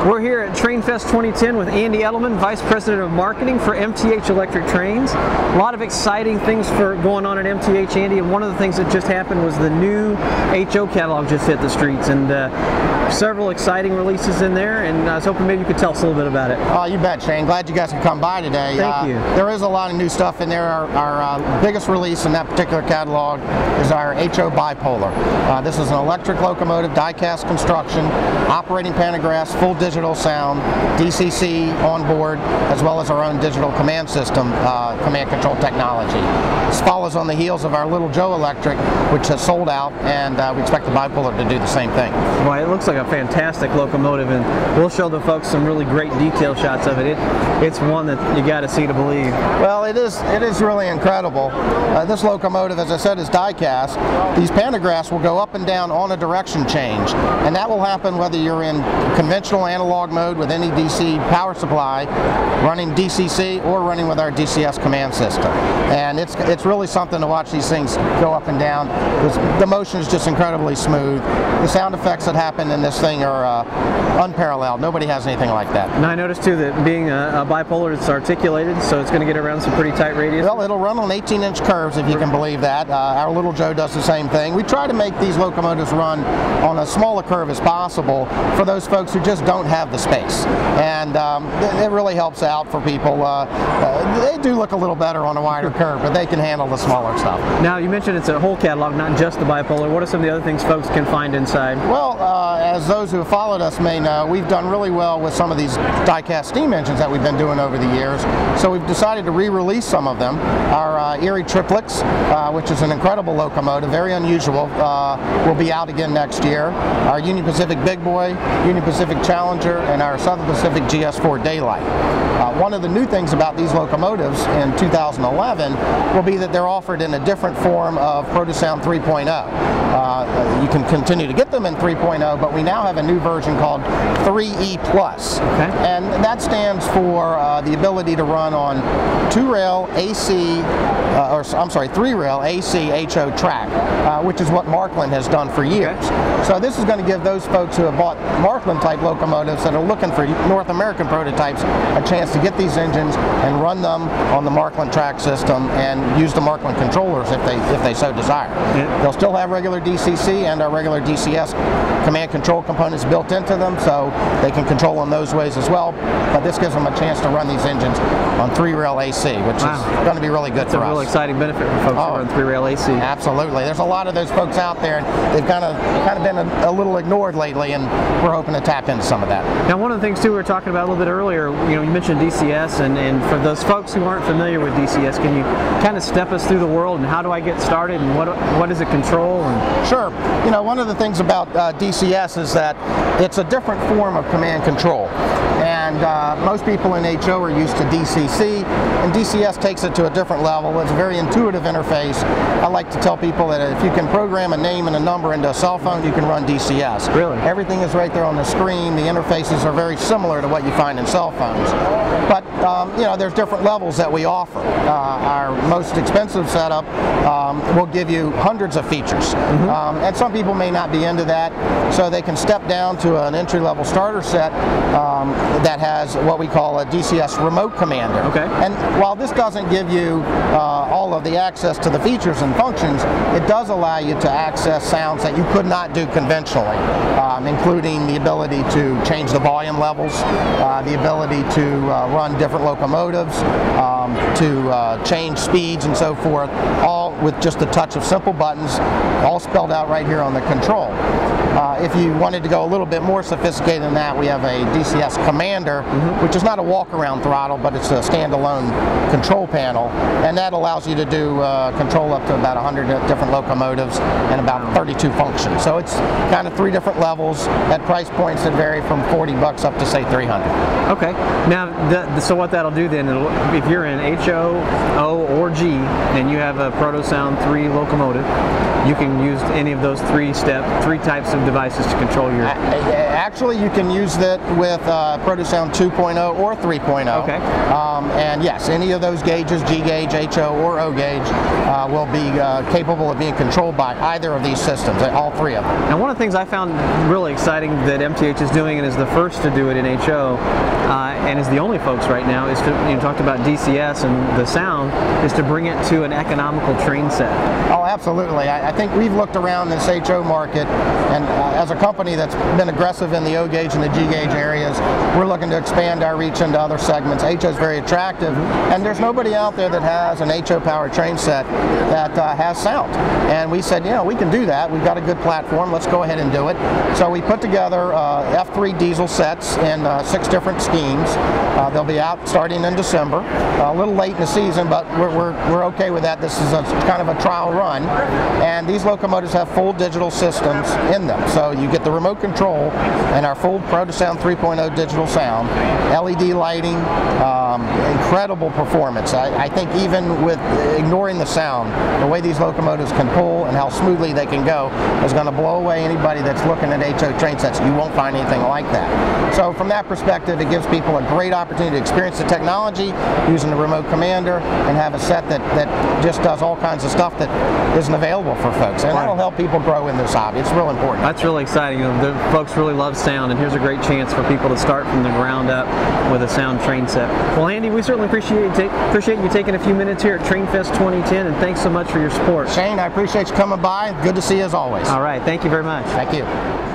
We're here at Trainfest 2010 with Andy Edleman, Vice President of Marketing for MTH Electric Trains. A lot of exciting things going on at MTH, Andy, and one of the things that just happened was the new HO catalog just hit the streets, and several exciting releases in there, and I was hoping maybe you could tell us a little bit about it. Oh, you bet, Shane. Glad you guys could come by today. Thank you. There is a lot of new stuff in there. Our biggest release in that particular catalog is our HO Bi-Polar. This is an electric locomotive, die-cast construction, operating pantographs, full digital sound, DCC on board, as well as our own digital command system, command control technology. This follows on the heels of our little Joe Electric, which has sold out, and we expect the Bi-Polar to do the same thing. Well, it looks like a fantastic locomotive, and we'll show the folks some really great detail shots of it. It's one that you got to see to believe. Well, it is really incredible. This locomotive, as I said, is die-cast. These pantographs will go up and down on a direction change, and that will happen whether you're in conventional analog mode with any DC power supply, running DCC, or running with our DCS command system. And it's really something to watch these things go up and down. The motion is just incredibly smooth. The sound effects that happen in this thing are unparalleled. Nobody has anything like that. Now I noticed too that being a bipolar, it's articulated, so it's going to get around some pretty tight radius. Well, it'll run on 18-inch curves, if you can believe that. Our little Joe does the same thing. We try to make these locomotives run on as small a curve as possible for those folks who just don't have the space. And it really helps out for people. They do look a little better on a wider curve, but they can handle the smaller stuff. Now, you mentioned it's a whole catalog, not just the bipolar. What are some of the other things folks can find inside? Well, as those who have followed us may know, we've done really well with some of these die-cast steam engines that we've been doing over the years. So we've decided to re-release some of them. Our Erie Triplex, which is an incredible locomotive, very unusual, will be out again next year. Our Union Pacific Big Boy, Union Pacific Challenger, and our Southern Pacific GS4 Daylight. One of the new things about these locomotives in 2011 will be that they're offered in a different form of Protosound 3.0. You can continue to get them in 3.0, but we now have a new version called 3E+. Okay. And that stands for the ability to run on 2-rail AC, three-rail AC HO track, which is what Markland has done for years. Okay. So this is going to give those folks who have bought Markland-type locomotives that are looking for North American prototypes a chance to get these engines and run them on the Markland track system and use the Markland controllers if they so desire. Yeah. They'll still have regular DCC and our regular DCS command control components built into them, so they can control them those ways as well. But this gives them a chance to run these engines on 3-rail AC, which is going to be really good for us. That's a real exciting benefit for folks who run 3-rail AC. Absolutely. There's a lot of those folks out there, and they've kind of been a little ignored lately, and we're hoping to tap into some of that. Now, one of the things too we were talking about a little bit earlier, you mentioned DCS, and for those folks who aren't familiar with DCS, can you kind of step us through the world, and how do I get started, and what does it control? Sure. One of the things about DCS is that it's a different form of command control. And most people in HO are used to DCC, and DCS takes it to a different level. It's a very intuitive interface. I like to tell people that if you can program a name and a number into a cell phone, you can run DCS. Really? Everything is right there on the screen. The interfaces are very similar to what you find in cell phones. But there's different levels that we offer. Our most expensive setup will give you hundreds of features. And some people may not be into that, so they can step down to an entry-level starter set that has what we call a DCS remote commander. Okay. And while this doesn't give you all of the access to the features and functions, it does allow you to access sounds that you could not do conventionally, including the ability to change the volume levels, the ability to run different locomotives, to change speeds and so forth, all with just a touch of simple buttons, all spelled out right here on the control. If you wanted to go a little bit more sophisticated than that, we have a DCS Commander, which is not a walk-around throttle, but it's a standalone control panel, and that allows you to do control up to about 100 different locomotives and about 32 functions. So it's kind of 3 different levels at price points that vary from $40 up to say $300. Okay. Now, so what that'll do then, if you're in HO, O, or G, and you have a Protosound 3 locomotive, you can use any of those three types of devices to control your... Actually, you can use that with ProduSound 2.0 or 3.0. Okay. And yes, any of those gauges, G gauge, HO, or O gauge, will be capable of being controlled by either of these systems, all three of them. And one of the things I found really exciting that MTH is doing, and is the first to do it in HO, and is the only folks right now, is to, you talked about DCS and the sound, is to bring it to an economical train set. Oh, absolutely. I think we've looked around this HO market, and as a company that's been aggressive in the O gauge and the G gauge areas, we're looking to expand our reach into other segments. HO is very attractive, and there's nobody out there that has an HO powered train set that has sound. And we said, we can do that. We've got a good platform. Let's go ahead and do it. So we put together F3 diesel sets in 6 different schemes. They'll be out starting in December. A little late in the season, but we're okay with that. This is kind of a trial run. And these locomotives have full digital systems in them. So you get the remote control and our full ProduSound 3.0 digital sound, LED lighting, incredible performance. I think even with ignoring the sound, the way these locomotives can pull and how smoothly they can go is going to blow away anybody that's looking at HO train sets. You won't find anything like that. So from that perspective, it gives people a great opportunity to experience the technology using the remote commander and have a set that just does all kinds of stuff that isn't available for folks. And that'll help people grow in this hobby. It's real important. That's really exciting. The folks really love sound, and here's a great chance for people to start from the ground up with a sound train set. Well, Andy, we certainly appreciate you taking a few minutes here at Trainfest 2010, and thanks so much for your support. Shane, I appreciate you coming by. Good to see you as always. All right, thank you very much. Thank you.